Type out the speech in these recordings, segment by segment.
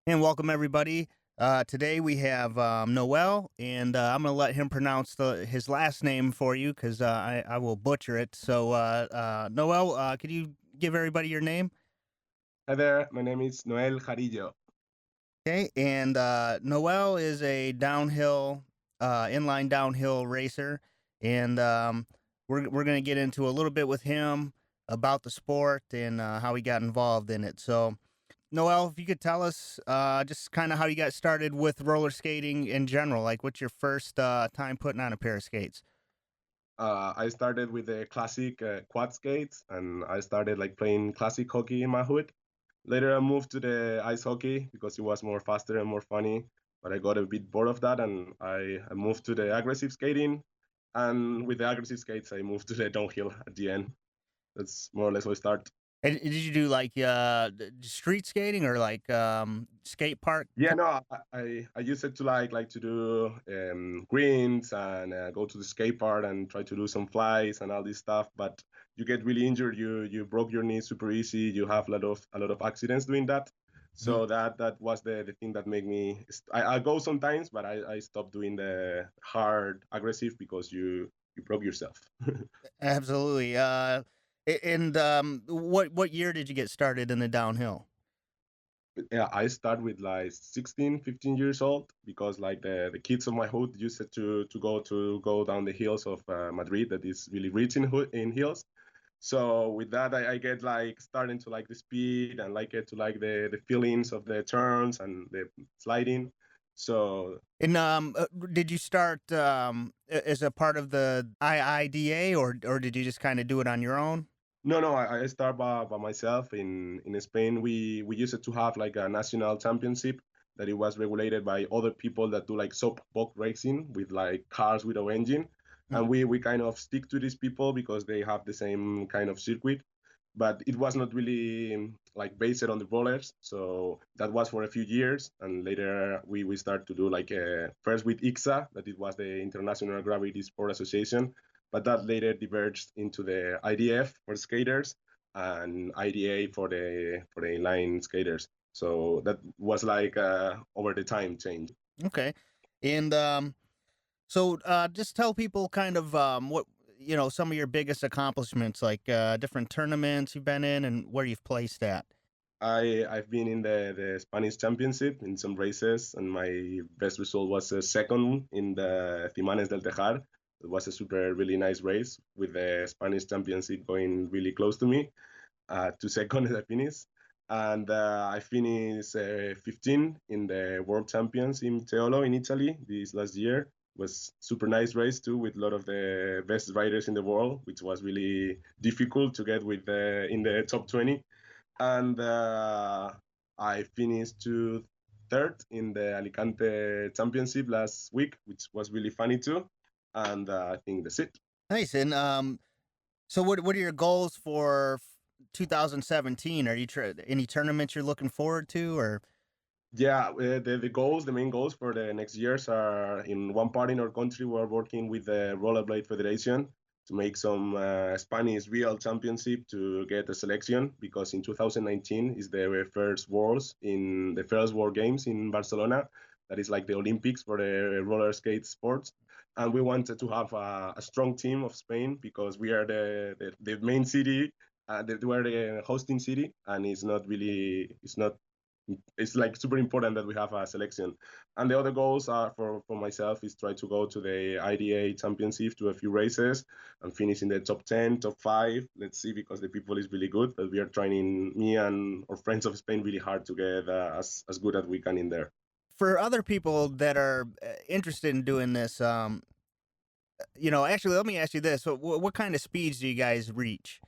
And welcome everybody. Today we have Noel, and I'm going to let him pronounce his last name for you because I will butcher it. So, Noel, could you give everybody your name? Hi there, my name is Noel Jarillo. Okay. And Noel is a inline downhill racer, and we're going to get into a little bit with him about the sport and how he got involved in it. So, Noel, if you could tell us just kind of how you got started with roller skating in general, like what's your first time putting on a pair of skates? I started with the classic quad skates, and I started like playing classic hockey in my hood. Later, I moved to the ice hockey because it was more faster and more funny. But I got a bit bored of that, and I moved to the aggressive skating. And with the aggressive skates, I moved to the downhill at the end. That's more or less how I start. And did you do like street skating or like skate park? Yeah, no, I used it to like to do greens and go to the skate park and try to do some flies and all this stuff. But you get really injured. You broke your knee super easy. You have a lot of accidents doing that. Mhm. So that was the thing that made me. I go sometimes, but I stopped doing the hard aggressive because you broke yourself. Absolutely. And what year did you get started in the downhill? Yeah, I start with like 16, 15 years old because like the kids of my hood used to go down the hills of Madrid that is really rich in hills. So with that, I get like starting to like the speed and like it to like the feelings of the turns and the sliding. So And did you start as a part of the IIDA or did you just kind of do it on your own? no, I start by myself. In Spain, we used to have like a national championship that it was regulated by other people that do like soap box racing with like cars without engine, Mm. and we kind of stick to these people because they have the same kind of circuit, but it was not really like based on the rollers. So that was for a few years, and later we start to do like first with ICSA, that it was the International Gravity Sport Association, but that later diverged into the IDF for skaters and IDA for the inline skaters. So that was like over the time change. Okay. And so just tell people kind of what some of your biggest accomplishments, like different tournaments you've been in and where you've placed at. I've been in the Spanish Championship in some races, and my best result was a second in the Cimanes del Tejar. It was a super really nice race with the Spanish Championship going really close to me. 2 seconds I finished, and I finished 15 in the World Champions in Teolo in Italy this last year. It was super nice race too, with a lot of the best riders in the world, which was really difficult to get with in the top 20. And I finished to third in the Alicante Championship last week, which was really funny too. And I think that's it. Nice. And so what are your goals for 2017? Are you any tournaments you're looking forward to or Yeah, the main goals for the next years are in one part in our country. We're working with the Rollerblade Federation to make some Spanish real championship to get a selection because in 2019 is the first World Games in Barcelona. That is like the Olympics for the roller skate sports. And we wanted to have a strong team of Spain because we are the main city, we're the hosting city, and it's like super important that we have a selection. And the other goals are for myself is try to go to the IDA championship to a few races and finish in the top 10, top 5. Let's see, because the people is really good, but we are trying, me and our friends of Spain, really hard to get as good as we can in there. for other people that are interested in doing this? Actually, let me ask you this: what kind of speeds do you guys reach?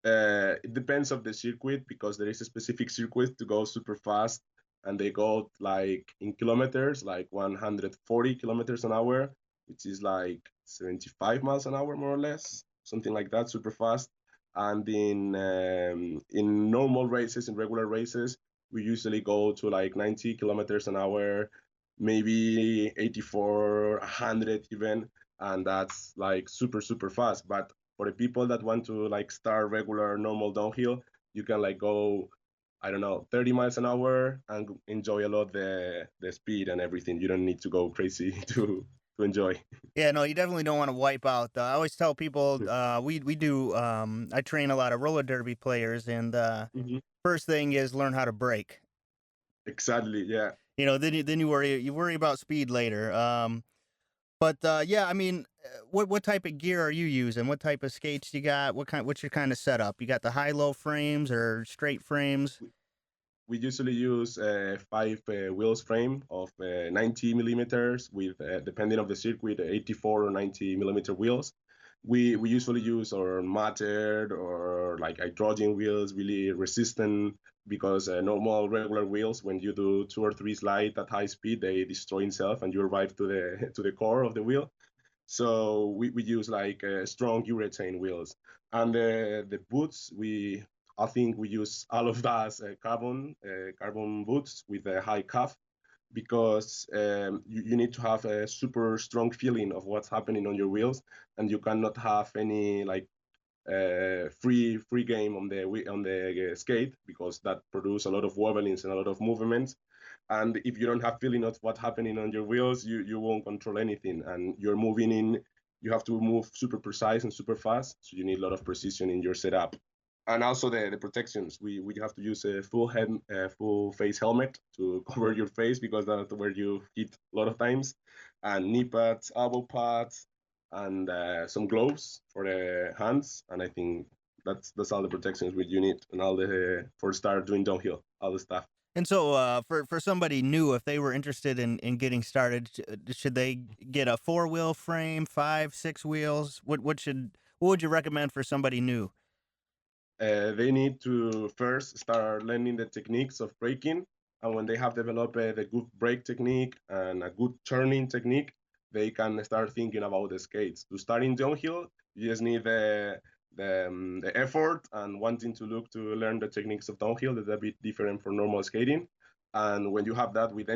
It depends of the circuit because there is a specific circuit to go super fast, and they go like in kilometers, like 140 kilometers an hour, which is like 75 miles an hour more or less, something like that, super fast. And in normal races, in regular races, we usually go to like 90 kilometers an hour, maybe 84, 100 even, and that's like super fast. But for the people that want to like start regular normal downhill, you can like go I don't know, 30 miles an hour and enjoy a lot the speed and everything. You don't need to go crazy to enjoy. Yeah, no, you definitely don't want to wipe out. I always tell people we do. I train a lot of roller derby players, and Hmm. first thing is learn how to brake. Exactly. Yeah. Then you worry about speed later. But yeah, I mean, what type of gear are you using? What type of skates you got? What's your kind of setup? You got the high low frames or straight frames? We usually use five wheels frame of 90 millimeters with, depending of the circuit, 84 or 90 millimeter wheels. We usually use or matted or like hydrogen wheels, really resistant, because normal regular wheels, when you do two or three slide at high speed, they destroy themselves and you arrive to the to the core of the wheel. So we use like strong urethane wheels, and the boots I think we use all of those carbon boots with a high cuff, because you need to have a super strong feeling of what's happening on your wheels, and you cannot have any like free game on the skate, because that produce a lot of wobblings and a lot of movements. And if you don't have feeling of what's happening on your wheels, you won't control anything, and you're moving in. You have to move super precise and super fast, so you need a lot of precision in your setup. And also the protections. We have to use a full face helmet to cover your face, because that's where you hit a lot of times, and knee pads, elbow pads, and some gloves for the hands. And I think that's all the protections which you need, and all the for start doing downhill, all the stuff. And so, for somebody new, if they were interested in getting started, should they get a four wheel frame, five, six wheels? What would you recommend for somebody new? They need to first start learning the techniques of braking. And when they have developed the good brake technique and a good turning technique, they can start thinking about the skates. To start in downhill, you just need the effort and wanting to look to learn the techniques of downhill. That's a bit different from normal skating. And when you have that with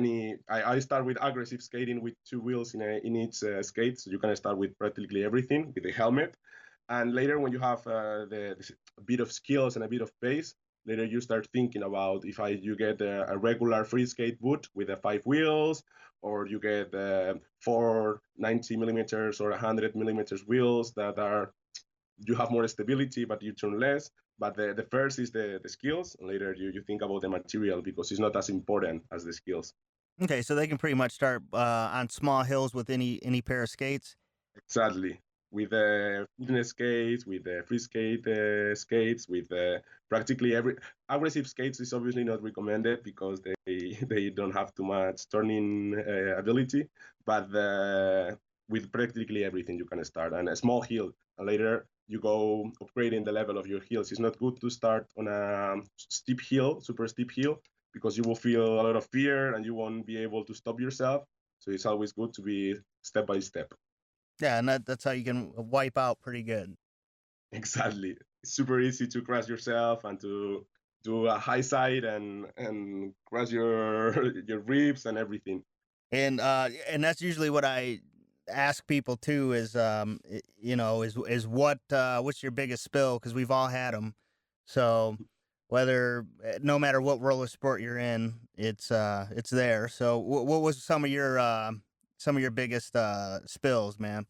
I start with aggressive skating with two wheels in each skate. So you can start with practically everything with the helmet. And later, when you have a bit of skills and a bit of pace, later you start thinking about if you get a regular free skate boot with the five wheels, or you get four 90 millimeters or 100 millimeters wheels that are you have more stability but you turn less. But the first is the skills, and later you think about the material, because it's not as important as the skills. Okay, so they can pretty much start on small hills with any pair of skates. Exactly. With the fitness skates, with the free skate skates, with practically every aggressive skates is obviously not recommended, because they they don't have too much turning ability. But with practically everything you can start, and a small hill, and later you go upgrading the level of your hills. It's not good to start on a steep hill, super steep hill, because you will feel a lot of fear and you won't be able to stop yourself. So it's always good to be step by step. Yeah, and that's how you can wipe out pretty good. Exactly. It's super easy to crash yourself and to do a high side and crash your your ribs and everything. And that's usually what I ask people too is is what's your biggest spill, because we've all had them. So whether no matter what roller sport you're in, it's there. So what was some of your biggest spills, man?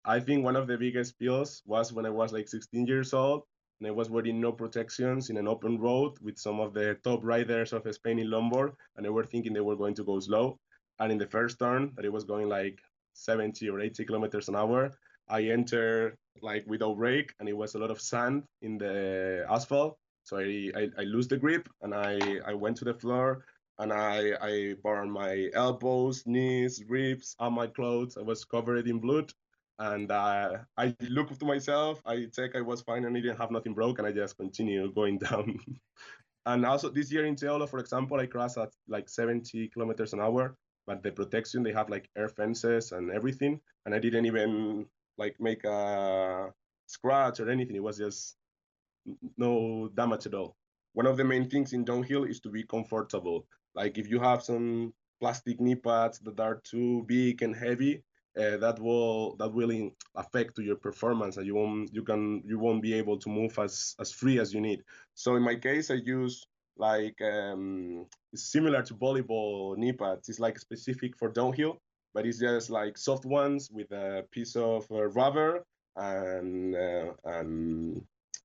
I think one of the biggest spills was when I was like 16 years old, and I was wearing no protections in an open road with some of the top riders of Spain in longboard, and they were thinking they were going to go slow. And in the first turn, that it was going like 70 or 80 kilometers an hour, I entered like without brake, and it was a lot of sand in the asphalt. So I lose the grip, and I went to the floor, and I burned my elbows, knees, ribs, all my clothes. I was covered in blood, and I looked to myself. I checked I was fine and I didn't have nothing broke, and I just continue going down. And also this year in Teolo, for example, I crashed at like 70 kilometers an hour, but the protection, they have like air fences and everything, and I didn't even like make a scratch or anything. It was just no damage at all. One of the main things in downhill is to be comfortable. Like if you have some plastic knee pads that are too big and heavy, that will affect to your performance, and you won't be able to move as free as you need. So in my case, I use like it's similar to volleyball knee pads. It's like specific for downhill, but it's just like soft ones with a piece of rubber and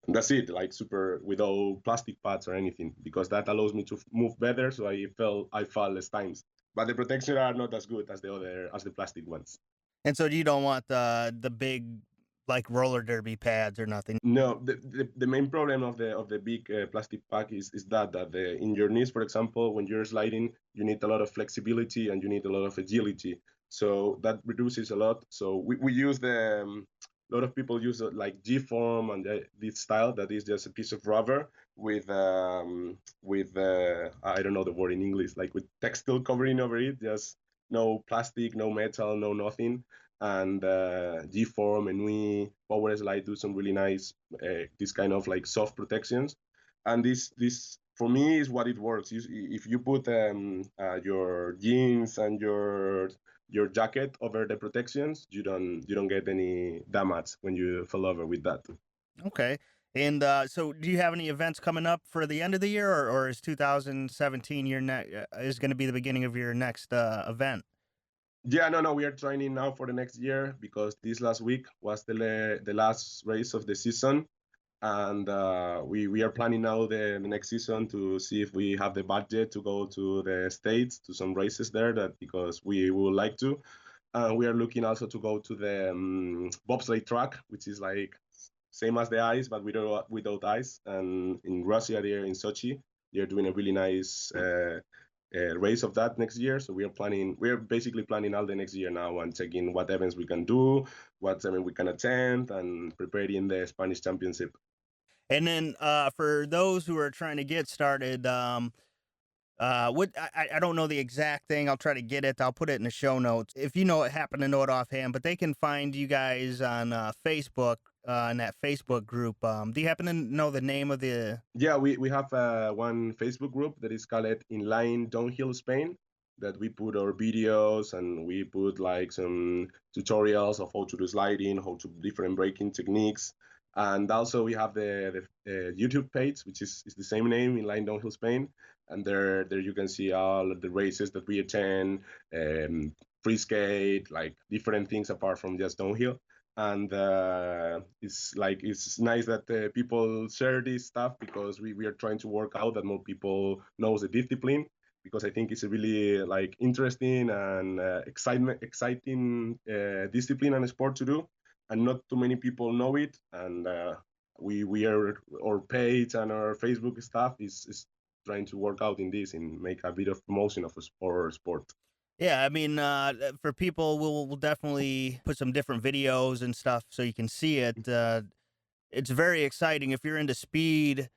that's it. Like super without plastic pads or anything, because that allows me to move better. So I fall less times. But the protection are not as good as the plastic ones. And so you don't want the big like roller derby pads or nothing. No, the main problem of the big plastic pack is that in your knees, for example, when you're sliding, you need a lot of flexibility and you need a lot of agility. So that reduces a lot. So we use a lot of people use like G form and this style that is just a piece of rubber with I don't know the word in English, like with textile covering over it, just no plastic, no metal, no nothing, and G-Form and we Power Slide do some really nice this kind of like soft protections, and this for me is what it works. If you put your jeans and your jacket over the protections, you don't get any damage when you fall over with that. Okay. And so, do you have any events coming up for the end of the year, or is 2017 is going to be the beginning of your next event? Yeah, no, we are training now for the next year because this last week was the last race of the season, and we are planning now the next season to see if we have the budget to go to the states to some races there, that because we would like to, and we are looking also to go to the bobsleigh track, which is like same as the ice but without ice, and in Russia there in Sochi they're doing a really nice race of that next year. So we're basically planning all the next year now and checking what events we can do, what event we can attend, and preparing the Spanish Championship. And then for those who are trying to get started, what I don't know the exact thing. I'll try to get it. I'll put it in the show notes if you know it. Happen to know it offhand, but they can find you guys on Facebook in that Facebook group. Do you happen to know the name of the? Yeah, we have one Facebook group that is called Inline Downhill Spain, that we put our videos and we put like some tutorials of how to do sliding, how to different braking techniques. And also we have the YouTube page, which is the same name, Inline Downhill Spain. And there you can see all of the races that we attend, free skate, like different things apart from just downhill. And it's nice that people share this stuff, because we are trying to work out that more people knows the discipline, because I think it's a really like interesting and exciting discipline and sport to do, and not too many people know it. And we are our page and our Facebook stuff is trying to work out in this and make a bit of promotion of our sport. Yeah, I mean, for people, we'll definitely put some different videos and stuff so you can see it. It's very exciting if you're into speed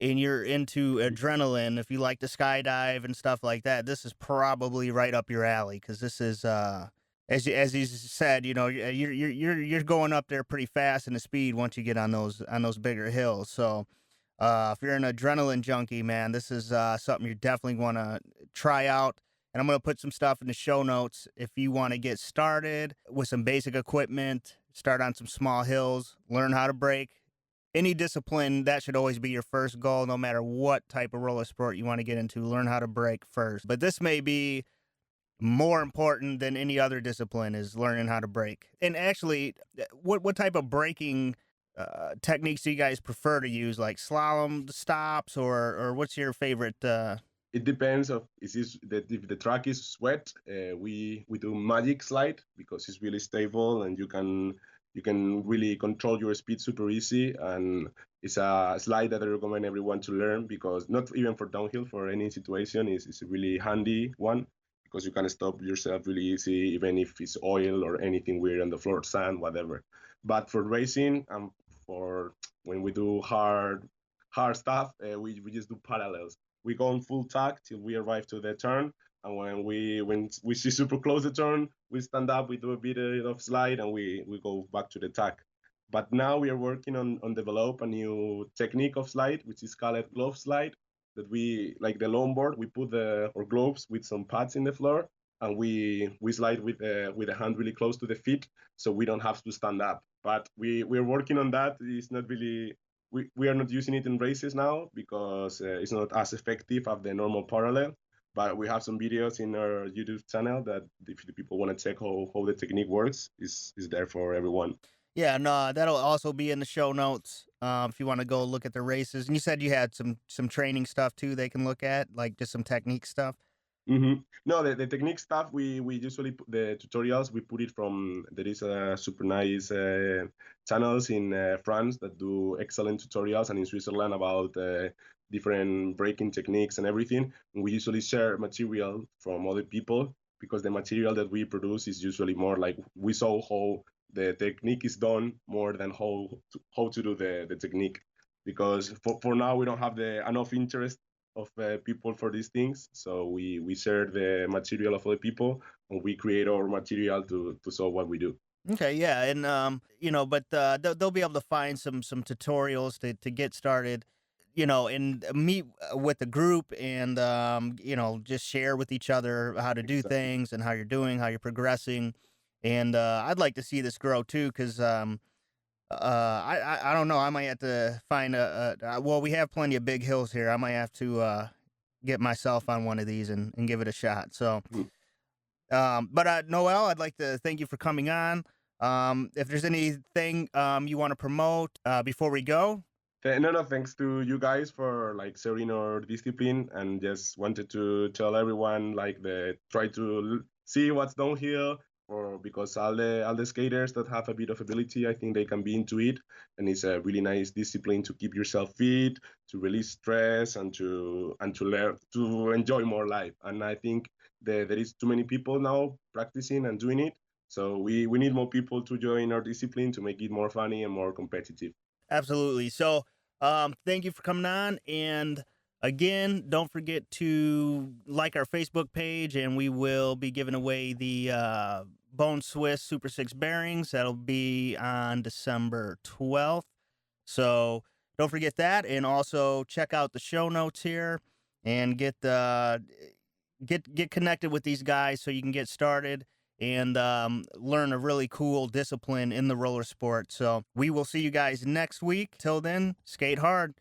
and you're into adrenaline. If you like to skydive and stuff like that, this is probably right up your alley because this is, as you said, you know, you're going up there pretty fast in the speed once you get on those bigger hills. So, if you're an adrenaline junkie, man, this is something you definitely want to try out. And I'm going to put some stuff in the show notes if you want to get started with some basic equipment, start on some small hills, learn how to brake. Any discipline, that should always be your first goal, no matter what type of roller sport you want to get into. Learn how to brake first. But this may be more important than any other discipline is learning how to brake. And actually, what type of braking techniques do you guys prefer to use, like slalom stops, or what's your favorite? It depends of if the track is wet, we do magic slide because it's really stable and you can really control your speed super easy, and it's a slide that I recommend everyone to learn, because not even for downhill, for any situation is a really handy one, because you can stop yourself really easy even if it's oil or anything weird on the floor, sand, whatever. But for racing and for when we do hard stuff, we just do parallels. We go on full tag till we arrive to the turn, and when we see super close the turn, we stand up, we do a bit of slide, and we go back to the tag. But now we are working on develop a new technique of slide, which is called glove slide, that we like the longboard, we put our gloves with some pads in the floor, and we slide with the hand really close to the feet, so we don't have to stand up. But we're working on that. It's not really we are not using it in races now because it's not as effective as the normal parallel. But we have some videos in our YouTube channel that if the people want to check how the technique works, is there for everyone. Yeah, no, that'll also be in the show notes, if you wanna go look at the races. And you said you had some training stuff too they can look at, like just some technique stuff? No, the technique stuff we usually put the tutorials we put it from there is a super nice channels in France that do excellent tutorials and in Switzerland about different braking techniques and everything. And we usually share material from other people because the material that we produce is usually more like we saw how the technique is done more than how to do the technique because for now we don't have the enough interest of people for these things. So we share the material of other people and we create our material to solve what we do. Okay, yeah, and, but, they'll be able to find some tutorials to get started, and meet with the group and, just share with each other how to do Exactly. things and how you're doing, how you're progressing, and, I'd like to see this grow too, because I don't know, I might have to find well, we have plenty of big hills here, I might have to, get myself on one of these and give it a shot, so Mhm. but Noel, I'd like to thank you for coming on. If there's anything you want to promote before we go, No, no, thanks to you guys for like sharing our discipline and just wanted to tell everyone like the try to see what's downhill or because all the skaters that have a bit of ability, I think they can be into it, and it's a really nice discipline to keep yourself fit, to release stress, and to learn to enjoy more life. And I think there is too many people now practicing and doing it, so we need more people to join our discipline to make it more funny and more competitive. absolutely. So, thank you for coming on. And again, don't forget to like our Facebook page, and we will be giving away the Bone Swiss Super 6 bearings. That'll be on December 12th. So don't forget that, and also check out the show notes here and get connected with these guys so you can get started and learn a really cool discipline in the roller sport. So we will see you guys next week. Till then, skate hard.